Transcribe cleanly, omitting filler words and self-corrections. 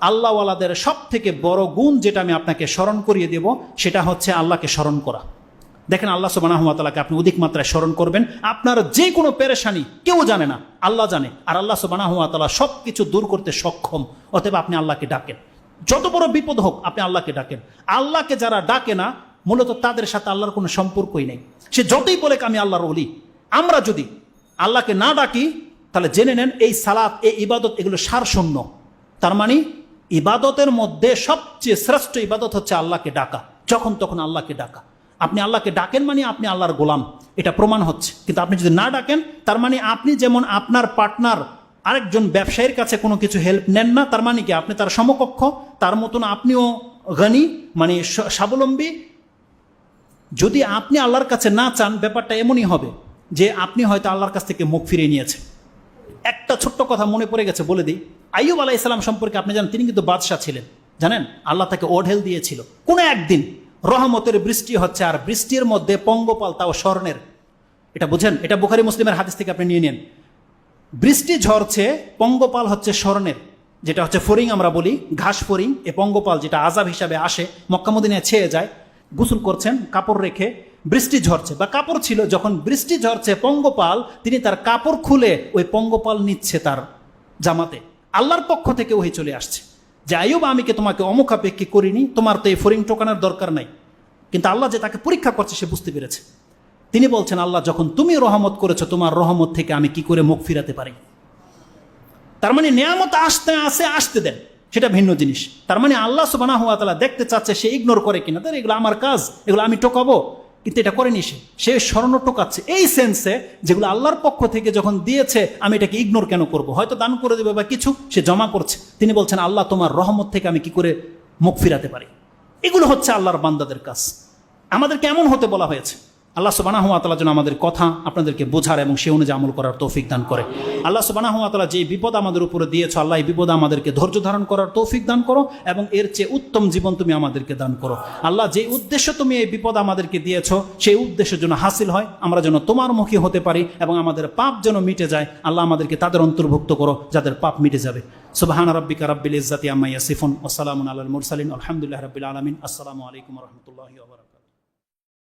আল্লাহওয়ালাদের সব থেকে বড় গুণ যেটা আমি আপনাকে স্মরণ করিয়ে দেব সেটা হচ্ছে আল্লাহকে স্মরণ করা। দেখেন আল্লাহ সুবহানাহু ওয়া তাআলাকে আপনি অধিক মাত্রায় স্মরণ করবেন, আপনার যে কোনো পেরেশানি কেউ জানে না, আল্লাহ জানে, আর আল্লাহ সুবহানাহু ওয়া তাআলা সব কিছু দূর করতে সক্ষম। অতএব আপনি আল্লাহকে ডাকেন, যত বড় বিপদ হোক আপনি আল্লাহকে ডাকেন। আল্লাহকে যারা ডাকে না মূলত তাদের সাথে আল্লাহর কোনো সম্পর্কই নেই। সে যতই বলে আমি আল্লাহর ওলি, আমরা যদি আল্লাহকে না ডাকি তাহলে জেনে নেন এই সালাত, এই ইবাদত, এগুলো সারশূন্য। তার মানে ইবাদতের মধ্যে সবচেয়ে শ্রেষ্ঠ ইবাদত হচ্ছে আল্লাহকে ডাকা, যখন তখন আল্লাহকে ডাকা। আপনি আল্লাহকে ডাকেন মানে আপনি আল্লাহর গোলাম, এটা প্রমাণ হচ্ছে। কিন্তু আপনি যদি না ডাকেন তার মানে আপনি যেমন আপনার পার্টনার আরেকজন ব্যবসায়ীর কাছে কোনো কিছু হেল্প নেন না, তার মানে কি আপনি তার সমকক্ষ, তার মতন আপনিও গনি মানে স্বাবলম্বী। যদি আপনি আল্লাহর কাছে না চান ব্যাপারটা এমনই হবে যে আপনি হয়তো আল্লাহর কাছ থেকে মুখ ফিরিয়ে নিয়েছেন। একটা ছোট্ট কথা মনে পড়ে গেছে, বলে দিই। আইয়ুব আলাইহিস সালাম সম্পর্কে আপনি জানেন, তিনি কিন্তু বাদশাহ ছিলেন, জানেন? আল্লাহ তাকে ওঢেল দিয়েছিল। কোনো একদিন রহমতের বৃষ্টি হচ্ছে, আর বৃষ্টির মধ্যে পঙ্গপাল, তাও স্বর্ণের। এটা বুঝেন? এটা বুখারী মুসলিমের হাদিস থেকে আপনি নিয়ে নেন। বৃষ্টি ঝরছে, পঙ্গপাল হচ্ছে স্বর্ণের, যেটা হচ্ছে ফড়িং আমরা বলি, ঘাস ফড়িং। এ পঙ্গপাল যেটা আযাব হিসাবে আসে, মক্কা মদিনায় ছেয়ে যায়। গোসল করছেন কাপড় রেখে, বৃষ্টি ঝরছে বা কাপড় ছিল, যখন বৃষ্টি ঝরছে পঙ্গপাল তিনি তার কাপড় খুলে ওই পঙ্গপাল নিচ্ছে তার জামাতে। আল্লাহর পক্ষ থেকে ওহি চলে আসছে যে আইয়ুব, আমি কি তোমাকে অমুখাপেক্ষী করিনি, তোমার তো এই ফড়িং টোকানোর দরকার নাই। কিন্তু আল্লাহ যে তাকে পরীক্ষা করছে সে বুঝতে পেরেছে। তিনি বলছেন, আল্লাহ যখন তুমি রহমত করেছো, তোমার রহমত থেকে আমি কি করে মুখ ফিরাতে পারি? তার মানে নেয়ামত আসতে দেন, সেটা ভিন্ন জিনিস। তার মানে আল্লাহ সুবহানাহু ওয়া তাআলা দেখতে চাচ্ছে সে ইগনোর করে কিনা। তার এগুলো আমার কাজ, এগুলো আমি টোকাবো, কিন্তু এটা করেনি সে স্মরণ টোকাচ্ছে এই সেন্সে যেগুলো আল্লাহর পক্ষ থেকে যখন দিয়েছে আমি এটাকে ইগনোর কেন করব? হয়তো দান করে দেবে বা কিছু সে জমা করছে। তিনি বলছেন, আল্লাহ তোমার রহমত থেকে আমি কি করে মুখ ফিরাতে পারি? এগুলো হচ্ছে আল্লাহর বান্দাদের কাজ। আমাদেরকে এমন হতে বলা হয়েছে। আল্লাহ সুবহানাহু ওয়া তাআলা যেন আমাদের কথা আপনাদেরকে বোঝার এবং সে অনুযায়ী আমল করার তৌফিক দান করে। আল্লাহ সুবহানাহু ওয়া তাআলা যে বিপদ আমাদের উপরে দিয়েছো, আল্লাহ এই বিপদ আমাদেরকে ধৈর্য ধারণ করার তৌফিক দান করো এবং এর চেয়ে উত্তম জীবন তুমি আমাদেরকে দান করো। আল্লাহ যে উদ্দেশ্য তুমি এই বিপদ আমাদেরকে দিয়েছো সেই উদ্দেশ্যের জন্য হাসিল হয়, আমরা যেন তোমার মুখী হতে পারি এবং আমাদের পাপ যেন মিটে যায়। আল্লাহ আমাদেরকে তাদের অন্তর্ভুক্ত করো যাদের পাপ মিটে যাবে। সুবহান রাব্বিকা রাব্বিল ইজ্জাতি আম্মা ইয়াসিফুন ওয়া সালামুন আলাল মুরসালিন আলহামদুলিল্লাহি রাব্বিল আলামিন। আসসালামু আলাইকুম ওয়া রাহমাতুল্লাহি ওয়া বারাকাতুহু।